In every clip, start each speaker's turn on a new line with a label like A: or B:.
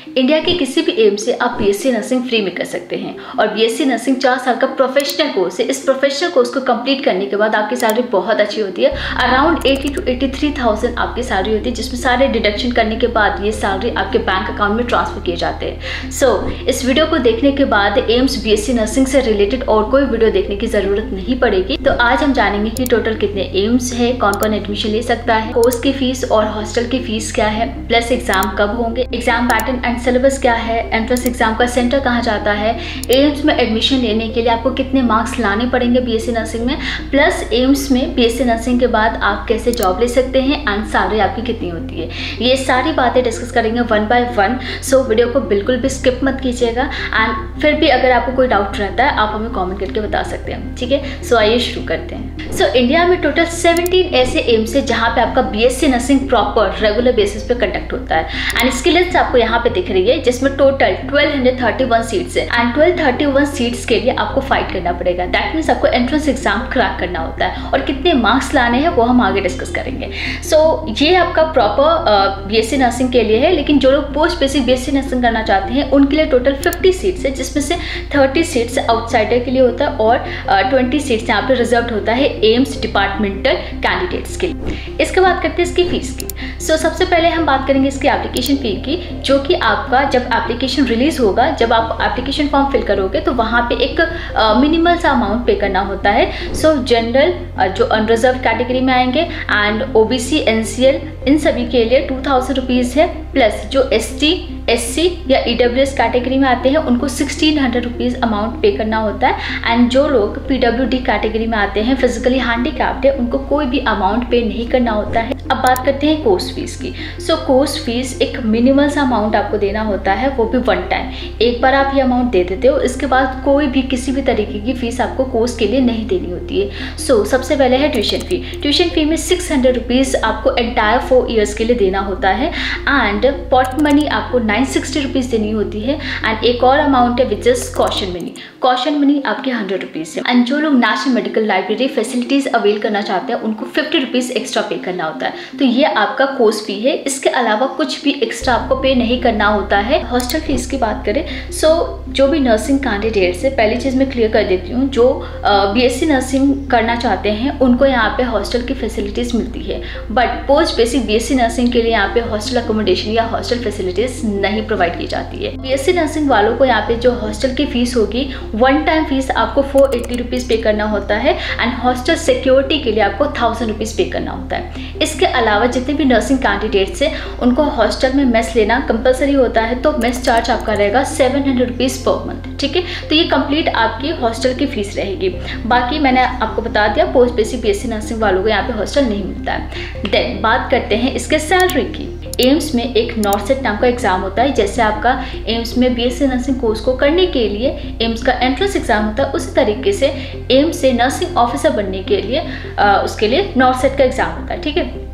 A: India के किसी भी एम्स से आप बीएससी नर्सिंग फ्री में कर सकते हैं और बीएससी नर्सिंग 4 साल का प्रोफेशनल कोर्स है। इस प्रोफेशनल कोर्स को कंप्लीट करने के बाद आपकी सैलरी बहुत अच्छी होती है, अराउंड 80 to 83,000 आपकी सैलरी होती है, जिसमें सारे डिडक्शन करने के बाद ये सैलरी आपके बैंक अकाउंट में ट्रांसफर किए जाते हैं। इस वीडियो को देखने के बाद एम्स बीएससी नर्सिंग से रिलेटेड और कोई वीडियो देखने की जरूरत नहीं पड़ेगी। तो आज हम जानेंगे कि टोटल कितने एम्स है, कौन कौन एडमिशन ले सकता है, कोर्स की फीस और हॉस्टल की फीस क्या है, प्लस एग्जाम कब होंगे, एग्जाम पैटर्न एंड सिलेबस क्या है, एंट्रेंस एग्जाम का सेंटर कहाँ जाता है, एम्स में एडमिशन लेने के लिए आपको कितने मार्क्स लाने पड़ेंगे बीएससी नर्सिंग में, प्लस एम्स में बीएससी नर्सिंग के बाद आप कैसे जॉब ले सकते हैं एंड सैलरी आपकी कितनी होती है। ये सारी बातें डिस्कस करेंगे वन बाय वन। वीडियो को बिल्कुल भी स्किप मत कीजिएगा एंड फिर भी अगर आपको कोई डाउट रहता है आप हमें कमेंट करके बता सकते हैं, ठीक है। आइए शुरू करते हैं। इंडिया में टोटल 17 ऐसे एम्स है जहाँ पे आपका BSc nursing proper regular basis पे कंडक्ट होता है एंड इसकी लिस्ट आपको यहाँ पे दिख रही है, जिसमें टोटल 1231 सीट्स है एंड 1231 सीट्स के लिए आपको फाइट करना पड़ेगा। दैट मीन्स आपको एंट्रेंस एग्जाम क्रैक करना होता है और कितने मार्क्स लाने हैं वो हम आगे डिस्कस करेंगे। ये आपका प्रॉपर बीएससी नर्सिंग के लिए है, लेकिन जो लोग पोस्ट बेसिक बीएससी नर्सिंग करना चाहते हैं उनके लिए टोटल 50 सीट्स है, जिसमें से 30 सीट्स आउटसाइडर के लिए होता है और 20 सीट्स यहाँ पे रिजर्व होता है एम्स डिपार्टमेंटल कैंडिडेट्स के लिए। इसके बाद करते हैं इसकी फीस की। सबसे पहले हम बात करेंगे इसकी एप्लीकेशन फी की, जो कि आपका जब एप्लीकेशन रिलीज होगा, जब आप एप्लीकेशन फॉर्म फिल करोगे तो वहाँ पे एक मिनिमल सा अमाउंट पे करना होता है। जनरल जो अनरिजर्व कैटेगरी में आएंगे एंड ओबीसी एनसीएल इन सभी के लिए 2000 रुपीज़ है, प्लस जो एसटी एससी या ईडब्ल्यूएस कैटेगरी में आते हैं उनको 1600 रुपीज़ अमाउंट पे करना होता है एंड जो लोग पीडब्ल्यूडी कैटेगरी में आते हैं फिजिकली हैंडीकैप्ड है उनको कोई भी अमाउंट पे नहीं करना होता है। अब बात करते हैं कोर्स फीस की। कोर्स फीस एक मिनिमल सा अमाउंट आपको देना होता है, वो भी वन टाइम। एक बार आप ये अमाउंट दे देते हो, इसके बाद कोई भी किसी भी तरीके की फीस आपको कोर्स के लिए नहीं देनी होती है। सबसे पहले है ट्यूशन फी। ट्यूशन फी में 600 रुपीज़ आपको एंटायर 4 ईयर्स के लिए देना होता है एंड पॉट मनी आपको 960 रुपीज़ देनी होती है एंड एक और अमाउंट है which is caution money. Caution money आपके 100 रुपीज़ है एंड जो लोग national medical library facilities avail करना चाहते हैं उनको 50 रुपीज़ एक्स्ट्रा पे करना होता है। तो ये आपका कोर्स फी है, इसके अलावा कुछ भी एक्स्ट्रा आपको पे नहीं करना होता है। हॉस्टल फीस की बात करें जो भी नर्सिंग कैंडिडेट्स है, पहली चीज़ मैं क्लियर कर देती हूँ, जो बीएससी नर्सिंग करना चाहते हैं उनको यहाँ पे हॉस्टल की फैसिलिटीज़ मिलती है, but post basic BSc nursing के लिए यहाँ पे हॉस्टल अकोमोडेशन या हॉस्टल फैसिलिटीज़ नहीं प्रोवाइड की जाती है। बीएससी नर्सिंग वालों को यहाँ पे जो हॉस्टल की फीस होगी, वन टाइम फीस आपको 480 रुपीज़ पे करना होता है एंड हॉस्टल सिक्योरिटी के लिए आपको 1000 रुपीज़ पे करना होता है। इसके अलावा जितने भी नर्सिंग कैंडिडेट्स हैं उनको हॉस्टल में मेस लेना कंपलसरी होता है, तो मेस चार्ज आपका रहेगा 700 रुपीज़ पर मंथ, ठीक है। तो ये कंप्लीट आपकी हॉस्टल की फीस रहेगी। बाकी मैंने आपको बता दिया पोस्ट बेसिक बीएससी नर्सिंग वालों को यहाँ पे हॉस्टल नहीं मिलता है। देन बात करते हैं इसके सैलरी की। एम्स में एक नॉर्सेट नाम का एग्जाम होता है, जैसे आपका एम्स में बीएससी नर्सिंग कोर्स को करने के लिए एम्स का एंट्रेंस एग्जाम होता है, उसी तरीके से एम्स से नर्सिंग ऑफिसर बनने के लिए उसके लिए नॉर्सेट का एग्जाम होता है, ठीक है।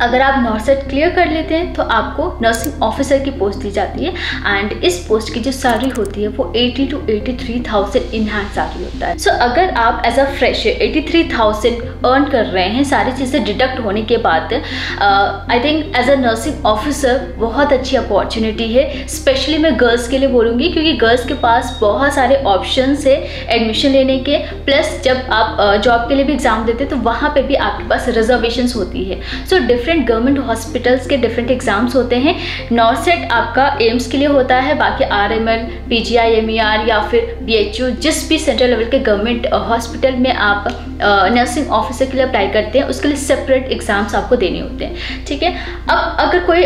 A: अगर आप नॉर्सेट क्लियर कर लेते हैं तो आपको नर्सिंग ऑफिसर की पोस्ट दी जाती है एंड इस पोस्ट की जो सैलरी होती है वो 80 to 83,000 इन हैंड सैलरी होता है। अगर आप एज अ फ्रेशर 83,000 अर्न कर रहे हैं सारी चीज़ें डिडक्ट होने के बाद, I think as a nursing officer बहुत अच्छी अपॉर्चुनिटी है। स्पेशली मैं गर्ल्स के लिए बोलूँगी, क्योंकि गर्ल्स के पास बहुत सारे ऑप्शंस है एडमिशन लेने के, प्लस जब आप जॉब के लिए भी एग्जाम देते हैं तो वहाँ पर भी आपके पास रिजर्वेशंस होती है। डिफरेंट गवर्नमेंट हॉस्पिटल्स के डिफरेंट एग्जाम्स होते हैं। नॉर्सेट आपका एम्स के लिए होता है, बाकी आरएमएल, पीजीआई-एमईआर या फिर बीएचयू जिस भी सेंट्रल लेवल के गवर्नमेंट हॉस्पिटल में आप नर्सिंग ऑफिसर के लिए अप्लाई करते हैं उसके लिए सेपरेट एग्जाम्स आपको देने होते हैं, ठीक है। अब अगर कोई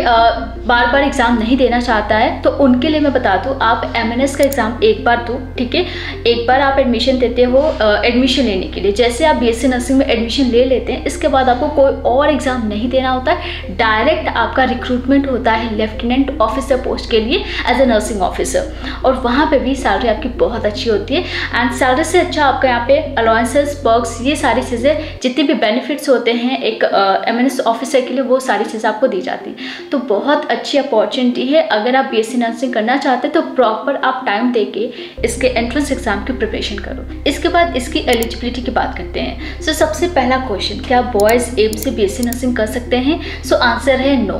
A: बार बार एग्जाम नहीं देना चाहता है तो उनके लिए मैं बता दूँ, आप एमएनएस का एग्जाम एक बार दो, ठीक है। एक बार आप एडमिशन देते हो एडमिशन लेने के लिए, जैसे आप बीएससी नर्सिंग में एडमिशन ले लेते हैं, इसके बाद आपको कोई और एग्जाम नहीं देना होता है, डायरेक्ट आपका रिक्रूटमेंट होता है लेफ्टिनेंट ऑफिसर पोस्ट के लिए एज ए नर्सिंग ऑफिसर, और वहाँ पे भी सैलरी आपकी बहुत अच्छी होती है एंड सैलरी से अच्छा आपका यहाँ पे अलाउंसेस, पर्क्स, ये सारी चीज़ें जितनी भी बेनिफिट्स होते हैं एक एमएनएस ऑफिसर के लिए वो सारी चीज़ें आपको दी जाती है। तो बहुत अच्छी अपॉर्चुनिटी है। अगर आप बीएससी नर्सिंग करना चाहते हैं तो प्रॉपर आप टाइम दे के इसके एंट्रेंस एग्जाम की प्रिपरेशन करो। इसके बाद इसकी एलिजिबिलिटी की बात करते हैं। सबसे पहला क्वेश्चन, क्या बॉयज़ एम्स से बीएससी नर्सिंग कर सकते हैं? सो आंसर है नो।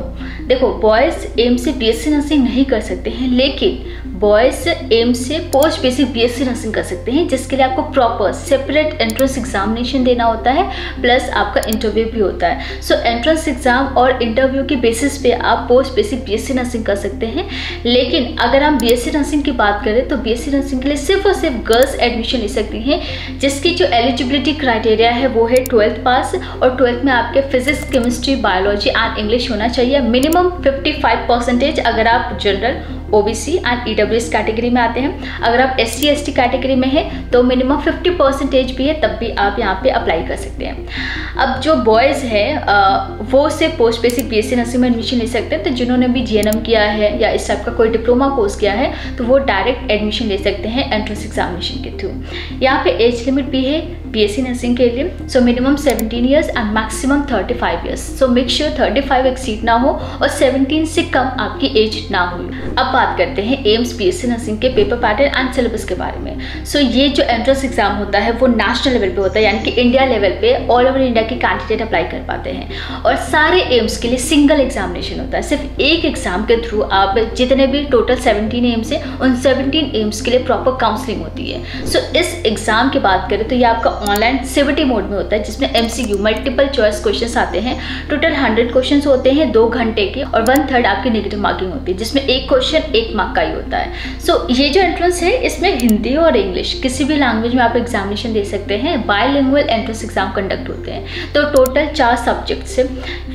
A: देखो, बॉयज़ एम्स से बीएससी नर्सिंग नहीं कर सकते हैं, लेकिन बॉयज़ एम्स से पोस्ट बेसिक बीएससी नर्सिंग कर सकते हैं, जिसके लिए आपको प्रॉपर सेपरेट एंट्रेंस एग्जामिनेशन देना होता है, प्लस आपका इंटरव्यू भी होता है। सो एंट्रेंस एग्जाम और इंटरव्यू की बेसिस पे आप पोस्ट बेसिक बीएससी नर्सिंग कर सकते हैं। लेकिन अगर हम बीएससी नर्सिंग की बात करें तो बीएससी नर्सिंग के लिए सिर्फ और सिर्फ गर्ल्स एडमिशन ले सकती हैं, जिसकी जो एलिजिबिलिटी क्राइटेरिया है वो है 12th पास, और 12th में आपके physics, chemistry, biology and English होना चाहिए। मिनिमम 55% अगर आप general, OBC and EWS category में आते हैं। अगर आप एससी एसटी कैटेगरी में हैं तो मिनिमम 50% भी है, तब भी आप यहाँ पे अप्लाई कर सकते हैं। अब जो बॉयज़ हैं वो से पोस्ट बेसिक बीएससी नर्सिंग में एडमिशन ले सकते हैं। तो जिन्होंने भी जीएनएम किया है या इस टाइप का कोई डिप्लोमा कोर्स किया है तो वो डायरेक्ट एडमिशन ले सकते हैं एंट्रेंस एग्जामिनेशन के थ्रू। यहाँ पे एज लिमिट भी है बीएससी नर्सिंग के लिए। So minimum 17 years and maximum 35 years. So make sure 35 exceed ना हो और 17 से कम आपकी एज ना हो। अब बात करते हैं एम्स बीएससी नर्सिंग के पेपर पैटर्न एंड सिलेबस के बारे में। सो ये जो एंट्रेंस एग्जाम होता है वो नेशनल लेवल पे होता है, यानी कि इंडिया लेवल पे ऑल ओवर इंडिया के कैंडिडेट अप्लाई कर पाते हैं। और सारे एम्स के लिए सिंगल एग्जामिनेशन होता है, सिर्फ एक एग्जाम के थ्रू आप जितने भी टोटल 17 एम्स हैं उन 17 एम्स के लिए प्रॉपर काउंसलिंग होती है। सो इस एग्जाम की बात करें तो ये आपका ऑनलाइन सीबीटी मोड में होता है, जिसमें एमसीक्यू मल्टीपल चॉइस क्वेश्चंस आते हैं। टोटल 100 क्वेश्चंस होते हैं 2 घंटे के, और 1/3 आपकी नेगेटिव मार्किंग होती है, जिसमें एक क्वेश्चन 1 मार्क का ही होता है। सो ये जो एंट्रेंस है इसमें हिंदी और इंग्लिश किसी भी लैंग्वेज में आप एग्जामिनेशन दे सकते हैं। बायलिंगुअल एंट्रेंस एग्जाम कंडक्ट होते हैं। तो टोटल 4 सब्जेक्ट्स है,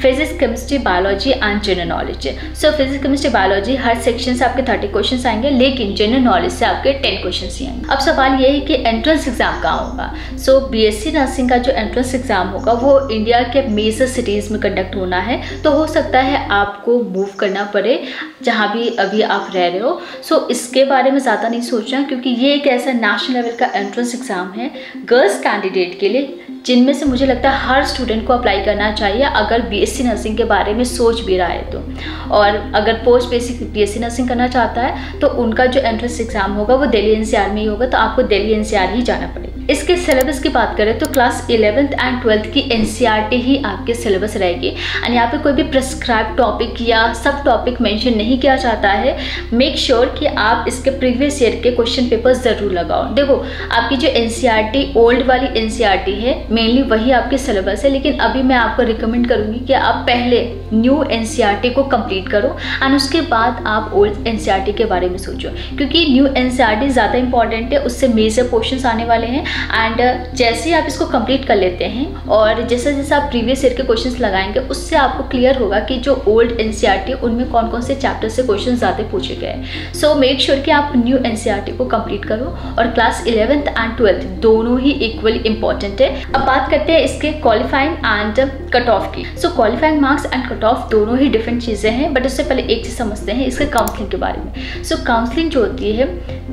A: physics, chemistry, biology and general knowledge. So physics, chemistry, biology her section से आपके 30 क्वेश्चन आएंगे, लेकिन जनरल नॉलेज से आपके 10 क्वेश्चन ही आएंगे। अब सवाल ये है कि एंट्रेंस एग्जाम कहाँ होगा। सो बीएससी नर्सिंग का जो एंट्रेंस एग्जाम होगा वो इंडिया के मेजर सिटीज़ में कंडक्ट होना है। तो हो सकता है आपको मूव करना पड़े जहाँ भी अभी आप रह रहे हो। सो इसके बारे में ज़्यादा नहीं सोचना, क्योंकि ये एक ऐसा नेशनल लेवल का एंट्रेंस एग्जाम है गर्ल्स कैंडिडेट के लिए, जिनमें से मुझे लगता है हर स्टूडेंट को अप्लाई करना चाहिए अगर बीएससी नर्सिंग के बारे में सोच भी रहा है तो। और अगर पोस्ट बेसिक बीएससी नर्सिंग करना चाहता है तो उनका जो एंट्रेंस एग्जाम होगा वो दिल्ली एनसीआर में ही होगा, तो आपको दिल्ली एनसीआर ही जाना पड़ेगा। इसके सिलेबस की बात करें तो क्लास 11th एंड 12th की एनसीईआरटी ही आपके सिलेबस रहेगी। एंड यहाँ पे कोई भी प्रिस्क्राइब टॉपिक या सब टॉपिक मेंशन नहीं किया जाता है। मेक श्योर कि आप इसके प्रीवियस ईयर के क्वेश्चन पेपर ज़रूर लगाओ। देखो, आपकी जो एनसीईआरटी ओल्ड वाली एनसीईआरटी है मेनली वही आपके सिलेबस है, लेकिन अभी मैं आपको रिकमेंड करूँगी कि आप पहले न्यू एनसीईआरटी को कंप्लीट करो एंड उसके बाद आप ओल्ड एनसीईआरटी के बारे में सोचो, क्योंकि न्यू एनसीईआरटी ज़्यादा इंपॉर्टेंट है, उससे मेजर क्वेश्चंस आने वाले हैं। एंड जैसे ही आप इसको कंप्लीट कर लेते हैं और जैसे जैसे आप प्रीवियस ईयर के क्वेश्चंस लगाएंगे उससे आपको क्लियर होगा कि जो ओल्ड एनसीईआरटी उनमें कौन कौन से चैप्टर से क्वेश्चन ज़्यादा पूछे गए। सो मेक श्योर कि आप न्यू एनसीईआरटी को कंप्लीट करो। और क्लास 11th एंड 12th दोनों ही इक्वली इंपॉर्टेंट है। अब बात करते हैं इसके क्वालिफाइंग एंड कट ऑफ की। So qualifying marks and cut off दोनों ही डिफरेंट चीज़ें हैं, बट उससे पहले एक चीज़ समझते हैं इसके काउंसलिंग के बारे में। सो काउंसलिंग जो होती है,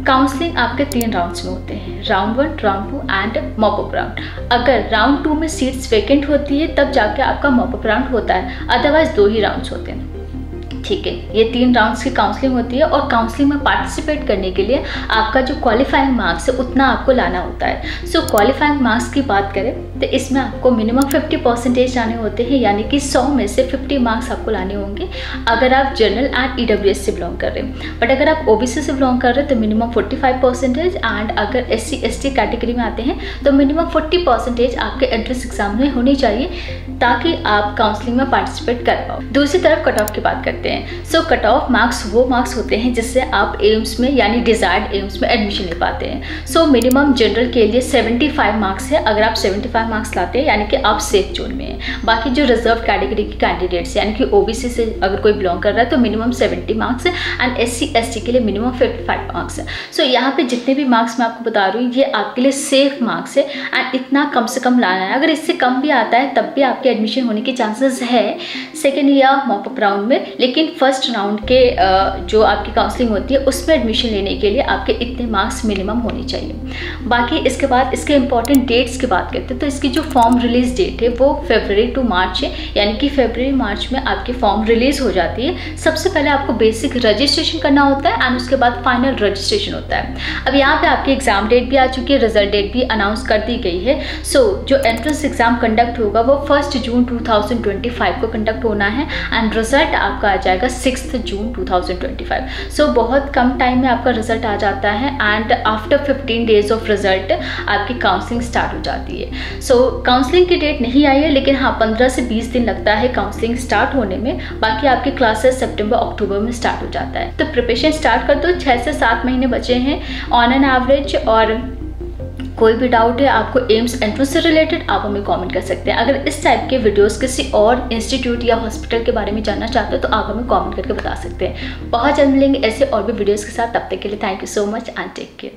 A: काउंसलिंग आपके 3 राउंड्स में होते हैं, round 1, round 2 and mop up round. अगर राउंड 2 में सीट्स वैकेंट होती है तब जाके आपका मॉपअप राउंड होता है, अदरवाइज 2 ही राउंड्स होते हैं। ठीक है, ये 3 राउंड्स की काउंसलिंग होती है और काउंसलिंग में पार्टिसिपेट करने के लिए आपका जो क्वालिफाइंग मार्क्स है उतना आपको लाना होता है। सो क्वालिफाइंग मार्क्स की बात करें तो इसमें आपको मिनिमम 50% आने होते हैं, यानी कि 100 में से 50 मार्क्स आपको लाने होंगे अगर आप जनरल एंड ईडब्ल्यूएस से बिलोंग कर रहे हैं। बट अगर आप ओबीसी से बिलोंग कर रहे हैं तो मिनिमम 45% एंड अगर एससी एसटी कैटेगरी में आते हैं तो मिनिमम 40% आपके एंट्रेंस एग्जाम में होनी चाहिए, ताकि आप काउंसलिंग में पार्टिसिपेट कर पाओ। दूसरी तरफ कट ऑफ की बात करते हैं। सो कट ऑफ मार्क्स वो मार्क्स होते हैं जिससे आप एम्स में यानी डिजायर्ड एम्स में एडमिशन ले पाते हैं। सो मिनिमम जनरल के लिए 75 मार्क्स है। अगर आप 75 मार्क्स लाते हैं यानी कि आप सेफ जोन में हैं। बाकी जो रिजर्व कैटेगरी के कैंडिडेट्स यानी कि ओबीसी से अगर कोई बिलोंग कर रहा है तो मिनिमम 70 मार्क्स है एंड एससी एसटी के लिए मिनिमम 55 मार्क्स है। सो यहाँ पे जितने भी मार्क्स मैं आपको बता रही हूँ ये आपके लिए सेफ मार्क्स है एंड इतना कम से कम लाना है। अगर इससे कम भी आता है तब भी आपके एडमिशन होने के चांसेस है सेकेंड या मॉपअप राउंड में, लेकिन फर्स्ट राउंड के जो आपकी काउंसलिंग होती है उसमें एडमिशन लेने के लिए आपके इतने मार्क्स मिनिमम होने चाहिए। बाकी इसके बाद इसके इंपॉर्टेंट डेट्स की बात करते हैं तो इसकी जो फॉर्म रिलीज डेट है वो फरवरी टू मार्च है, यानी कि फरवरी मार्च में आपकी फॉर्म रिलीज हो जाती है। सबसे पहले आपको बेसिक रजिस्ट्रेशन करना होता है एंड उसके बाद फाइनल रजिस्ट्रेशन होता है। अब यहाँ पे आपकी एग्जाम डेट भी आ चुकी है, रिजल्ट डेट भी अनाउंस कर दी गई है। सो जो एंट्रेंस एग्जाम कंडक्ट होगा वो 1 जून 2025 को कंडक्ट होना है एंड रिजल्ट आपका आ जाएगा 6 जून 2025। सो बहुत कम टाइम में आपका रिजल्ट आ जाता है and after 15 days of result आपकी काउंसलिंग स्टार्ट हो जाती है। सो काउंसलिंग की डेट नहीं आई है, लेकिन हाँ 15 से 20 दिन लगता है काउंसलिंग स्टार्ट होने में। बाकी आपकी क्लासेस सितंबर अक्टूबर में स्टार्ट हो जाता है। तो प्रिपरेशन स्टार्ट कर दो, 6 से 7 महीने बचे हैं ऑन एन एवरेज। और कोई भी डाउट है आपको एम्स एंट्रेंस से रिलेटेड, आप हमें कमेंट कर सकते हैं। अगर इस टाइप के वीडियोस किसी और इंस्टीट्यूट या हॉस्पिटल के बारे में जानना चाहते हो तो आप हमें कमेंट करके बता सकते हैं। बहुत जल्द मिलेंगे ऐसे और भी वीडियोस के साथ। तब तक के लिए thank you so much and take care.